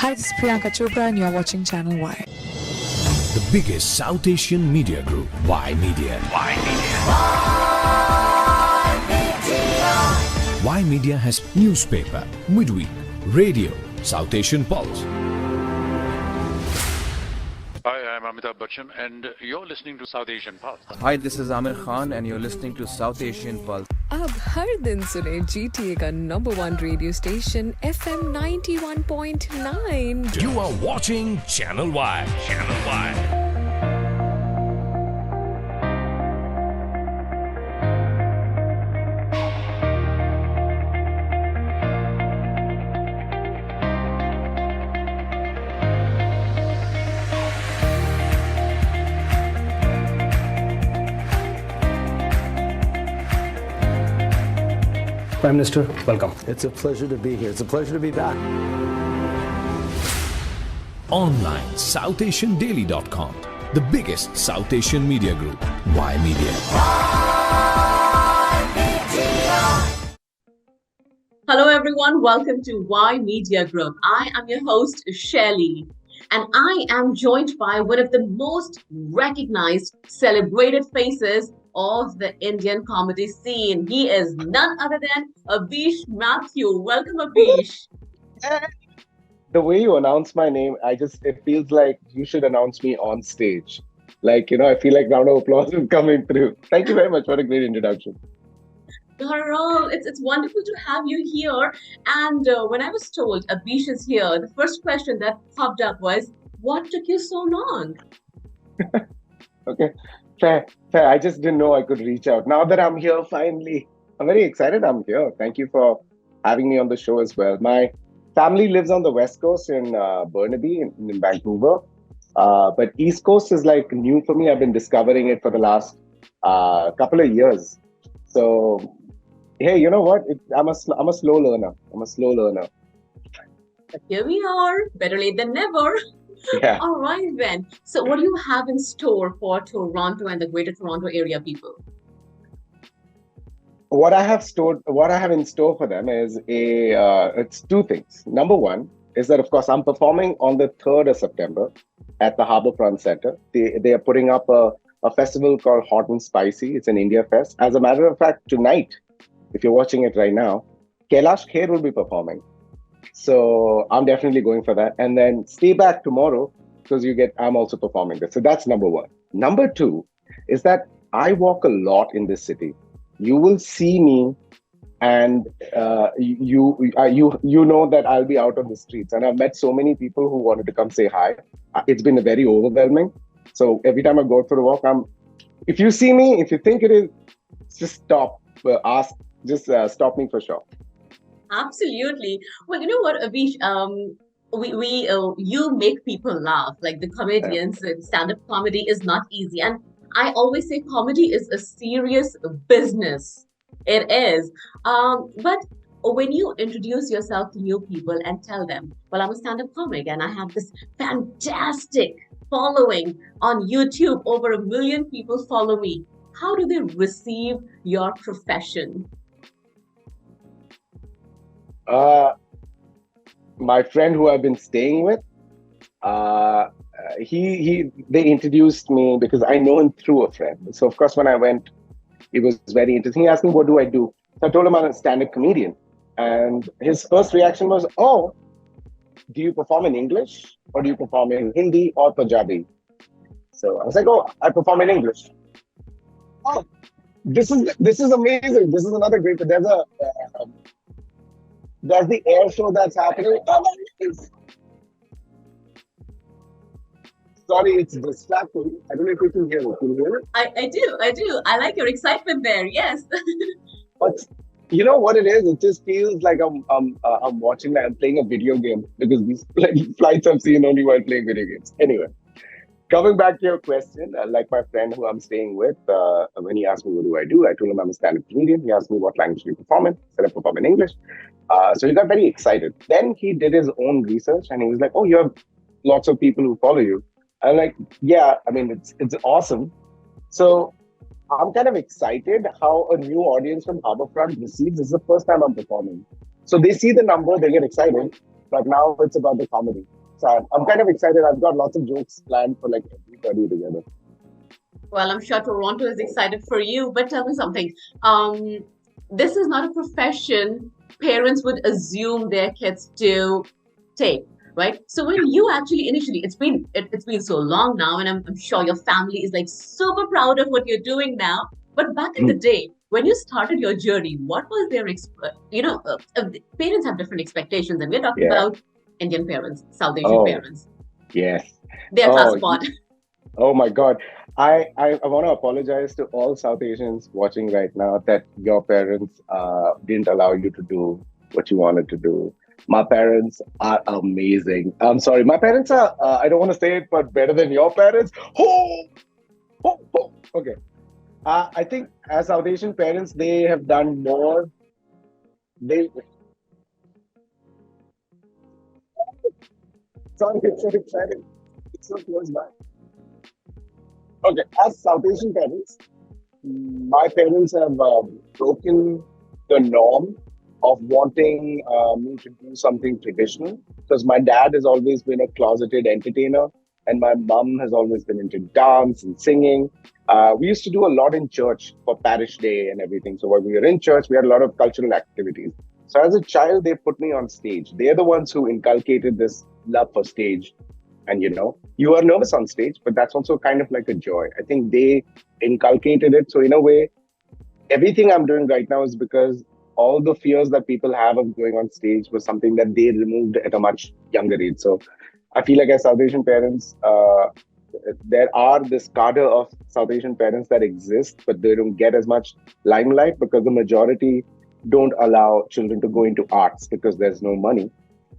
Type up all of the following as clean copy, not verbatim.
Hi, this is Priyanka Chopra and you're watching Channel Y. The biggest South Asian media group, Y Media. Y Media has newspaper, midweek, radio, South Asian Pulse. Hi, I'm Amitabh Bachchan and you're listening to South Asian Pulse. Hi, this is Amir Khan and you're listening to South Asian Pulse. अब हर दिन सुने GTA का number 1 radio station FM 91.9. You are watching Channel Y. Channel Y. Prime Minister, welcome. It's a pleasure to be here. It's a pleasure to be back. Online, SouthAsianDaily.com. The biggest South Asian media group, Y Media. Hello everyone, welcome to Y Media Group. I am your host, Shelly, and I am joined by one of the most recognized, celebrated faces of the Indian comedy scene. He is none other than Abish Mathew. Welcome, Abish. The way you announce my name, it feels like you should announce me on stage. Like, I feel like round of applause is coming through. Thank you very much for a great introduction. Not at all. It's wonderful to have you here. And when I was told Abish is here, the first question that popped up was, what took you so long? Okay. Fair. I just didn't know I could reach out. Now that I'm here, finally, I'm very excited I'm here. Thank you for having me on the show as well. My family lives on the West Coast in Burnaby, in Vancouver. But East Coast is like new for me. I've been discovering it for the last couple of years. So, hey, you know what? I'm a slow learner. But here we are. Better late than never. Yeah. All right, then. So what do you have in store for Toronto and the greater Toronto area people? What I have in store for them is it's two things. Number one is that, of course, I'm performing on the 3rd of September at the Harbourfront Centre. They are putting up a festival called Hot and Spicy. It's an India Fest. As a matter of fact, tonight, if you're watching it right now, Kailash Kher will be performing. So I'm definitely going for that. And then stay back tomorrow because I'm also performing this. So that's number one. Number two is that I walk a lot in this city. You will see me and you know that I'll be out on the streets. And I've met so many people who wanted to come say hi. It's been very overwhelming. So every time I go for a walk, if you see me, if you think it is, just stop, stop me for sure. Absolutely. Well, you know what, Abish? You make people laugh. Like the comedians, stand-up comedy is not easy. And I always say comedy is a serious business. It is. But when you introduce yourself to new people and tell them, well, I'm a stand-up comic and I have this fantastic following on YouTube, over 1 million people follow me. How do they receive your profession? My friend who I've been staying with, they introduced me because I know him through a friend. So of course, when I went, it was very interesting. He asked me, what do I do? So I told him I'm a stand-up comedian. And his first reaction was, oh, do you perform in English or do you perform in Hindi or Punjabi? So I was like, oh, I perform in English. Oh, this is amazing. This is another great, there's the air show that's happening. Sorry, it's distracting. I don't know if you can hear it. Can you hear it? I do. I like your excitement there. Yes. But you know what it is? It just feels like I'm playing a video game because these flights I've seen only while playing video games. Anyway, coming back to your question, like my friend who I'm staying with, when he asked me what do, I told him I'm a stand-up comedian. He asked me what language do you perform in. I said I perform in English. So he got very excited. Then he did his own research and he was like, oh, you have lots of people who follow you. I'm like, yeah, I mean, it's awesome. So I'm kind of excited how a new audience from Harbourfront receives. This is the first time I'm performing. So they see the number, they get excited. But now it's about the comedy. So I'm kind of excited. I've got lots of jokes planned for like everybody together. Well, I'm sure Toronto is excited for you, but tell me something. This is not a profession parents would assume their kids to take, right? So when you actually initially, it's been so long now, and I'm sure your family is like super proud of what you're doing now. But back in the day, when you started your journey, what was their parents have different expectations, and we're talking Yeah. about Indian parents, South Asian Oh, parents. yes. They're class Oh, apart. oh my God. I want to apologize to all South Asians watching right now that your parents didn't allow you to do what you wanted to do. My parents are amazing. I'm sorry. My parents are, I don't want to say it, but better than your parents. Oh, oh, oh. Okay. I think as South Asian parents, they have done more. They, sorry, it's so exciting. It's so close by. Okay, as South Asian parents, my parents have broken the norm of wanting me to do something traditional because my dad has always been a closeted entertainer and my mum has always been into dance and singing. We used to do a lot in church for parish day and everything. So when we were in church, we had a lot of cultural activities. So as a child, they put me on stage. They're the ones who inculcated this love for stage. And you are nervous on stage, but that's also kind of like a joy. I think they inculcated it. So in a way, everything I'm doing right now is because all the fears that people have of going on stage was something that they removed at a much younger age. So I feel like as South Asian parents, there are this cadre of South Asian parents that exist, but they don't get as much limelight because the majority don't allow children to go into arts because there's no money.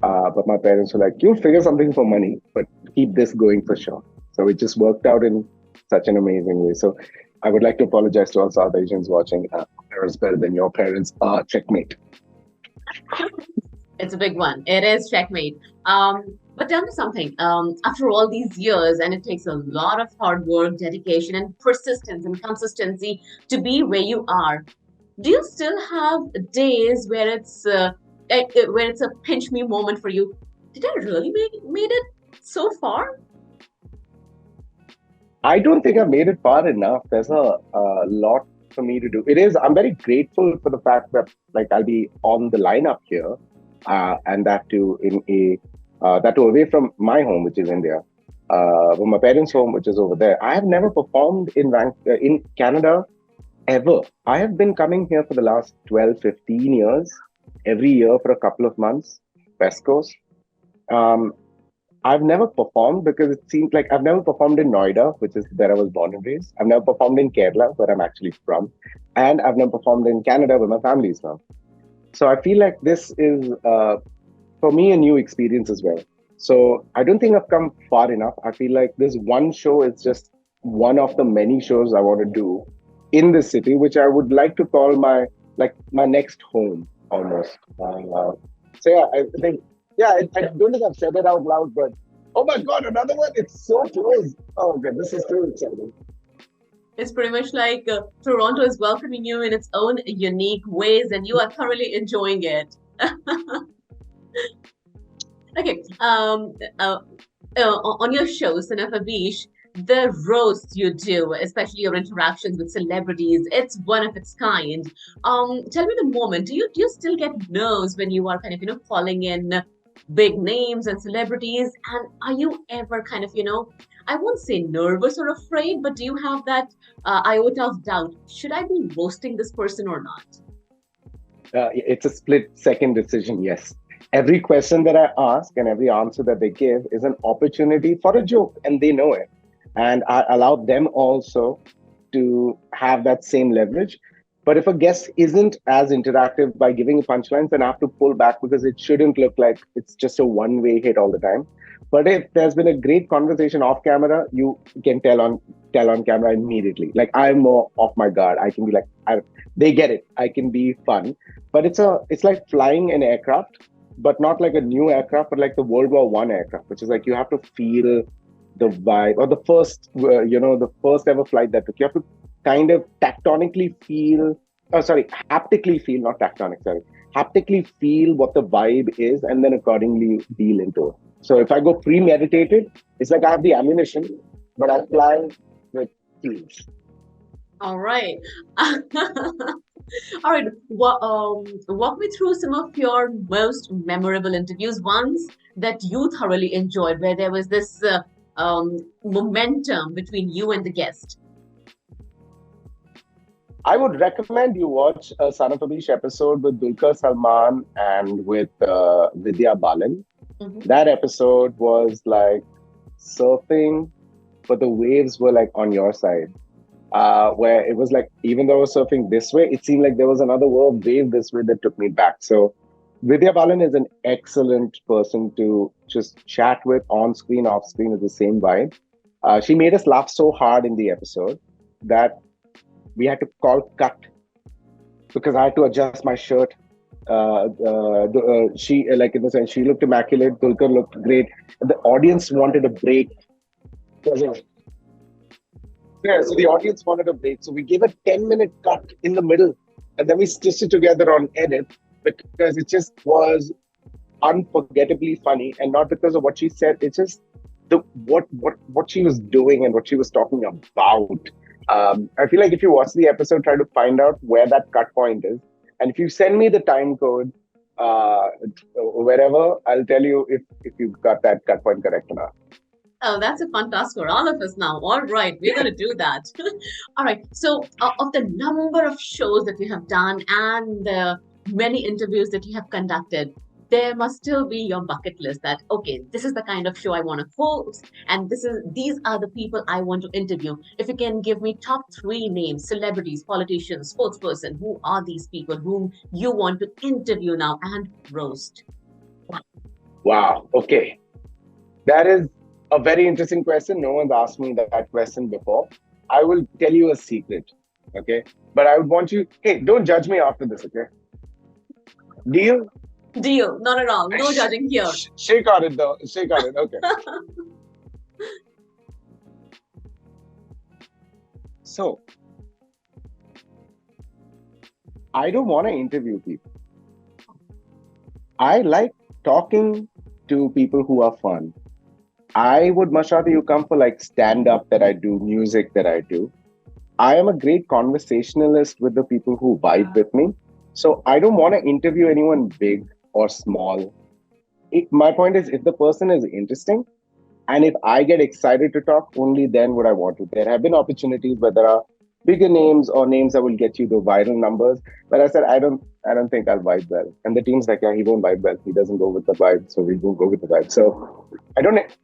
But my parents were like, you'll figure something for money, but keep this going for sure. So it just worked out in such an amazing way. So I would like to apologize to all South Asians watching. Parents better than your parents. Checkmate. It's a big one. It is checkmate. But tell me something. After all these years, and it takes a lot of hard work, dedication, and persistence and consistency to be where you are, do you still have days where it's a pinch me moment for you? Did I really made it so far? I don't think I've made it far enough. There's a lot for me to do. I'm very grateful for the fact that I'll be on the lineup here, and that too away from my home, which is India, from my parents' home, which is over there. I have never performed in Canada ever. I have been coming here for the last 12, 15 years, every year for a couple of months, West Coast. I've never performed because it seems like I've never performed in Noida, which is where I was born and raised. I've never performed in Kerala, where I'm actually from. And I've never performed in Canada, where my family is from. So I feel like this is, for me, a new experience as well. So I don't think I've come far enough. I feel like this one show is just one of the many shows I want to do in the city, which I would like to call my next home almost. So yeah, I think, I don't think I've said it out loud, but oh my God, another one! It's so close. Oh, okay, this is too exciting. It's pretty much like Toronto is welcoming you in its own unique ways, and you are thoroughly enjoying it. Okay. On your show, Son of Abish, the roasts you do, especially your interactions with celebrities, it's one of its kind. Tell me the moment. Do you still get nerves when you are kind of calling in big names and celebrities? And are you ever kind of I won't say nervous or afraid, but do you have that iota of doubt? Should I be roasting this person or not? It's a split-second decision. Yes. Every question that I ask and every answer that they give is an opportunity for a joke, and they know it. And I allow them also to have that same leverage. But if a guest isn't as interactive by giving punchlines, then I have to pull back because it shouldn't look like it's just a one-way hit all the time. But if there's been a great conversation off camera, you can tell on camera immediately. Like, I'm more off my guard. I can be like, they get it. I can be fun. But it's like flying an aircraft, but not like a new aircraft, but like the World War I aircraft, which is like you have to feel the vibe, or the first ever flight that took. You have to kind of haptically feel, not tectonic, sorry. haptically feel what the vibe is and then accordingly deal into it. So if I go premeditated, it's like I have the ammunition, but I fly with ease. All right. All right. Walk me through some of your most memorable interviews, ones that you thoroughly enjoyed, where there was this momentum between you and the guest. I would recommend you watch a Son of Abish episode with Dulquer Salman and with Vidya Balan. Mhm. That episode was like surfing, but the waves were like on your side. Where it was like, even though I was surfing this way, it seemed like there was another wave this way that took me back. So Vidya Balan is an excellent person to just chat with on screen, off screen is the same vibe. She made us laugh so hard in the episode that we had to call cut because I had to adjust my shirt. She, like in the sense, she looked immaculate. Dulquer looked great. And the audience wanted a break. Yeah, so the audience wanted a break. So we gave a 10-minute cut in the middle, and then we stitched it together on edit because it just was unforgettably funny, and not because of what she said. It's just the what she was doing and what she was talking about. I feel like if you watch the episode, try to find out where that cut point is, and if you send me the time code, wherever, I'll tell you if you got that cut point correct or not. Oh, that's a fun task for all of us now. All right, we're going to do that. All right. So, of the number of shows that you have done and the many interviews that you have conducted, there must still be your bucket list that, okay, this is the kind of show I want to host, and these are the people I want to interview. If you can give me top 3 names, celebrities, politicians, sportsperson, who are these people whom you want to interview now and roast? Wow. Okay. That is a very interesting question. No one's asked me that question before. I will tell you a secret, okay? But I would want you, hey, don't judge me after this, okay? Deal? Deal. Not at all. No judging here. Shake on it, though. Shake on it, okay. So, I don't want to interview people. I like talking to people who are fun. I would much rather you come for like stand-up that I do, music that I do. I am a great conversationalist with the people who vibe with me. So I don't want to interview anyone big or small. My point is, if the person is interesting and if I get excited to talk, only then would I want to. There have been opportunities where there are bigger names or names that will get you the viral numbers. But I said, I don't think I'll vibe well. And the team's like, yeah, he won't vibe well. He doesn't go with the vibe. So we won't go with the vibe. So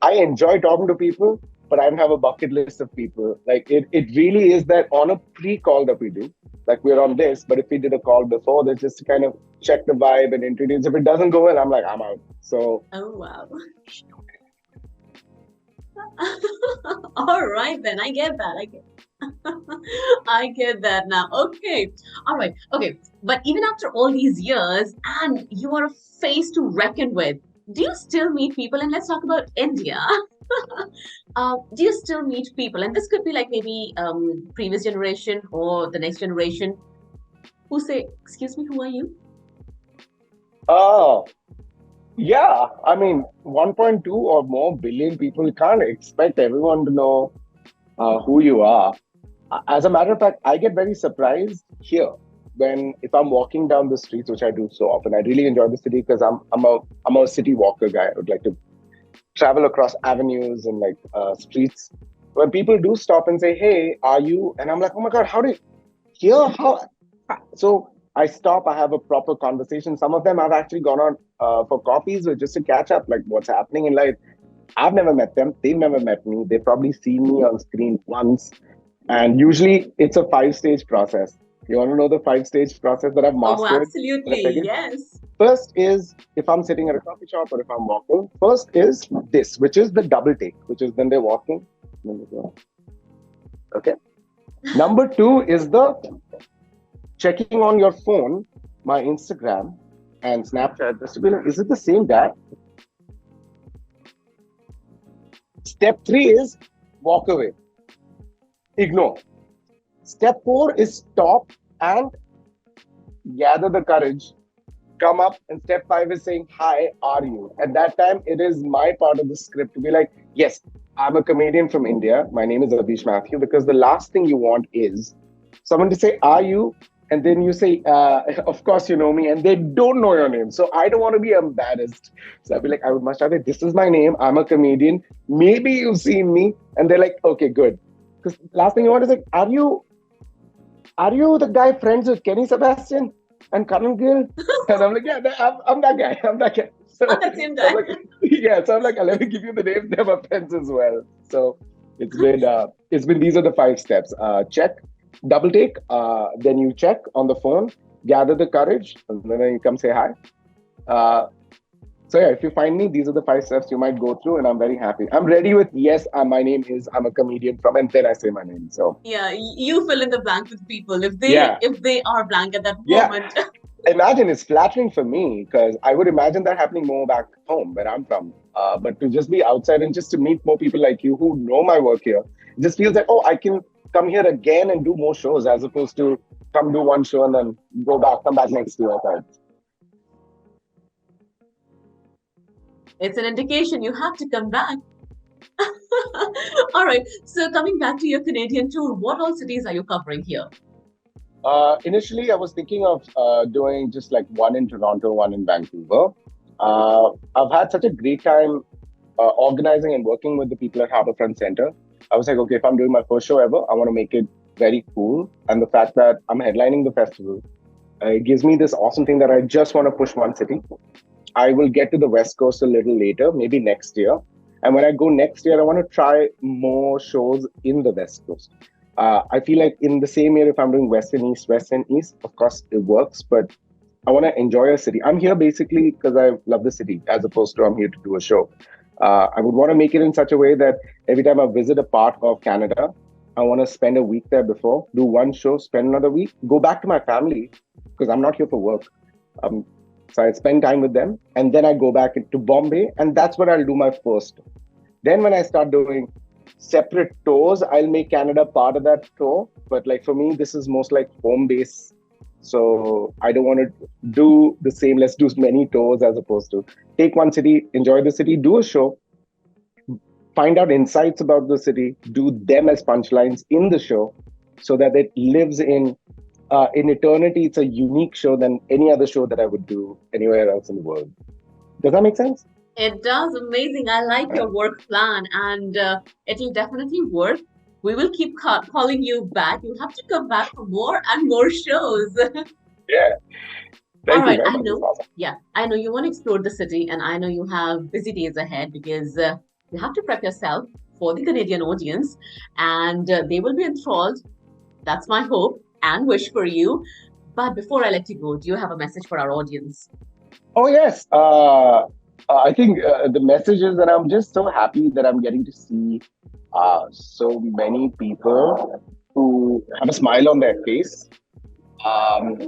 I enjoy talking to people, but I don't have a bucket list of people. Like it really is that on a pre-call that we do, like we're on this, but if we did a call before, that's just to kind of check the vibe and introduce. If it doesn't go well, I'm like, I'm out. So. Oh, wow. All right, then. I get that. I get that now. Okay. All right. Okay. But even after all these years, and you are a face to reckon with, do you still meet people? And let's talk about India. Do you still meet people? And this could be like maybe previous generation or the next generation who say, excuse me, who are you? Oh, yeah. I mean, 1.2 or more billion people, you can't expect everyone to know who you are. As a matter of fact, I get very surprised here if I'm walking down the streets, which I do so often. I really enjoy the city because I'm a city walker guy. I would like to travel across avenues and like streets. When people do stop and say, "Hey, are you?" and I'm like, "Oh my God, how do you here? How?" So I stop. I have a proper conversation. Some of them I've actually gone on for coffees or just to catch up, like what's happening in life. I've never met them. They've never met me. They've probably seen me on screen once. And usually it's a 5-stage process. You want to know the 5-stage process that I've mastered? Oh, absolutely. Yes. First is if I'm sitting at a coffee shop or if I'm walking. First is this, which is the double take, which is when they're walking. Okay. Number 2 is the checking on your phone, my Instagram and Snapchat, just to be like, is it the same guy? Step 3 is walk away. Ignore. Step 4 is stop and gather the courage come up, and step 5 is saying, "Hi, are you?" At that time, it is my part of the script to be like, "Yes, I'm a comedian from India. My name is Abish Mathew," because the last thing you want is someone to say, "Are you?" And then you say, "Of course you know me," and they don't know your name. So I don't want to be embarrassed. So I'd be like, I would much rather, "This is my name. I'm a comedian. Maybe you've seen me." And they're like, "Okay, good." Because last thing you want is like, "Are you the guy friends with Kenny Sebastian and Karan Gill?" And I'm like, "Yeah, I'm that guy. I'm that guy." So, I'm the same so I'm guy. like, yeah. So I'm like, "Let me give you the names. They're my friends as well." So it's been these are the 5 steps. Check, double take, then you check on the phone, gather the courage, and then you come say hi. Uh, so yeah, if you find me, these are the 5 steps you might go through, and I'm very happy. I'm ready with, "Yes, my name is, I'm a comedian from," and then I say my name. So Yeah, you fill in the blank with people if they yeah, if they are blank at that yeah. moment. Imagine, it's flattering for me because I would imagine that happening more back home where I'm from. But to just be outside and just to meet more people like you who know my work here, it just feels like, oh, I can come here again and do more shows as opposed to come do one show and then come back next year. It's an indication you have to come back. All right. So coming back to your Canadian tour, what all cities are you covering here? Initially, I was thinking of doing just like one in Toronto, one in Vancouver. I've had such a great time organizing and working with the people at Harbourfront Centre. I was like, okay, if I'm doing my first show ever, I want to make it very cool. And the fact that I'm headlining the festival, it gives me this awesome thing that I just want to push one city. I will get to the West Coast a little later, maybe next year. And when I go next year, I want to try more shows in the West Coast. I feel like in the same year, if I'm doing West and East, of course it works, but I want to enjoy a city. I'm here basically because I love the city, as opposed to I'm here to do a show. I would want to make it in such a way that every time I visit a part of Canada, I want to spend a week there before, do one show, spend another week, go back to my family because I'm not here for work. Um, so I spend time with them, and then I go back to Bombay, and that's where I'll do my first. Then when I start doing separate tours, I'll make Canada part of that tour. But like for me, this is most like home base. So I don't want to do the same. Let's do many tours as opposed to take one city, enjoy the city, do a show, find out insights about the city, do them as punchlines in the show, so that it lives in eternity. It's a unique show than any other show that I would do anywhere else in the world. Does that make sense? It does. Amazing. I like your work plan, and it'll definitely work. We will keep calling you back. You'll have to come back for more and more shows. Yeah. All Thank you right. very I much. It's know. awesome. Yeah, I know you want to explore the city, and I know you have busy days ahead because you have to prep yourself for the Canadian audience, and they will be enthralled. That's my hope and wish for you. But before I let you go, do you have a message for our audience? Oh, yes. I think the message is that I'm just so happy that I'm getting to see so many people who have a smile on their face. Um,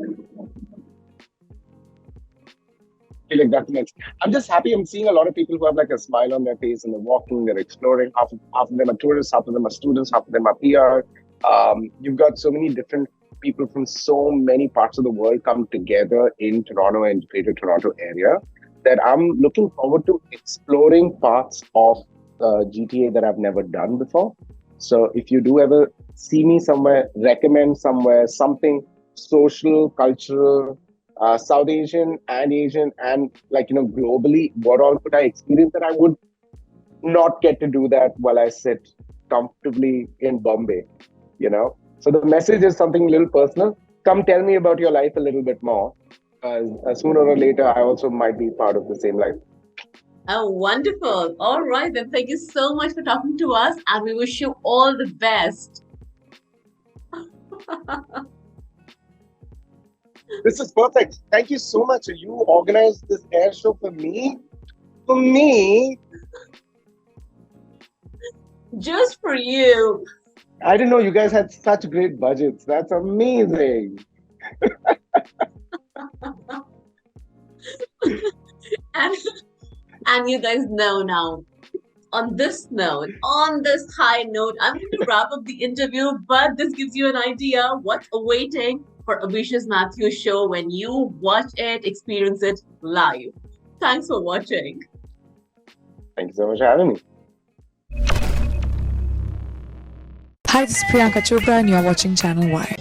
feel like that's next. I'm just happy I'm seeing a lot of people who have like a smile on their face and they're walking, they're exploring. Half of them are tourists, half of them are students, half of them are PR. You've got so many different people from so many parts of the world come together in Toronto and Greater Toronto area that I'm looking forward to exploring parts of GTA that I've never done before. So if you do ever see me somewhere, recommend somewhere, something social, cultural, South Asian and Asian, and like, globally, what all could I experience that I would not get to do that while I sit comfortably in Bombay, So the message is something a little personal. Come tell me about your life a little bit more. Sooner or later, I also might be part of the same life. Oh, wonderful. All right, then. Thank you so much for talking to us, and we wish you all the best. This is perfect. Thank you so much. You organized this air show for me. For me. Just for you. I didn't know you guys had such great budgets. That's amazing. And you guys know now, on this high note, I'm going to wrap up the interview, but this gives you an idea what's awaiting for Abish's Mathew show when you watch it, experience it live. Thanks for watching. Thank you so much for having me. Hi, this is Priyanka Chopra and you're watching Channel Y.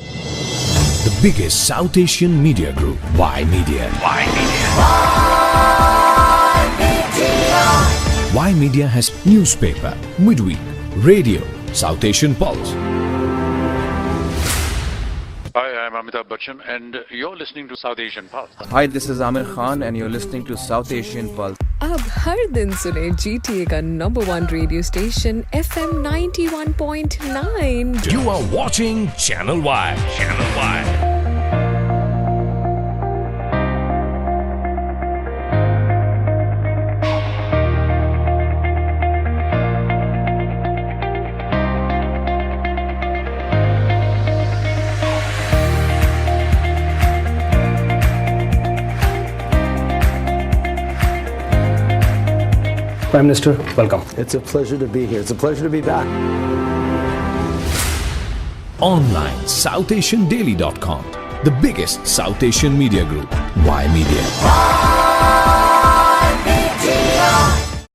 The biggest South Asian media group, Y Media. Y Media has newspaper, midweek, radio, South Asian Pulse. Hi, I'm Amitabh Bachchan, and you're listening to South Asian Pulse. Hi, this is Amir Khan, and you're listening to South Asian Pulse. अब हर दिन सुने GTA का #1 radio station FM 91.9. You are watching Channel Y. Channel Y. Prime Minister, welcome. It's a pleasure to be here. It's a pleasure to be back. Online, SouthAsianDaily.com. The biggest South Asian media group, Y Media.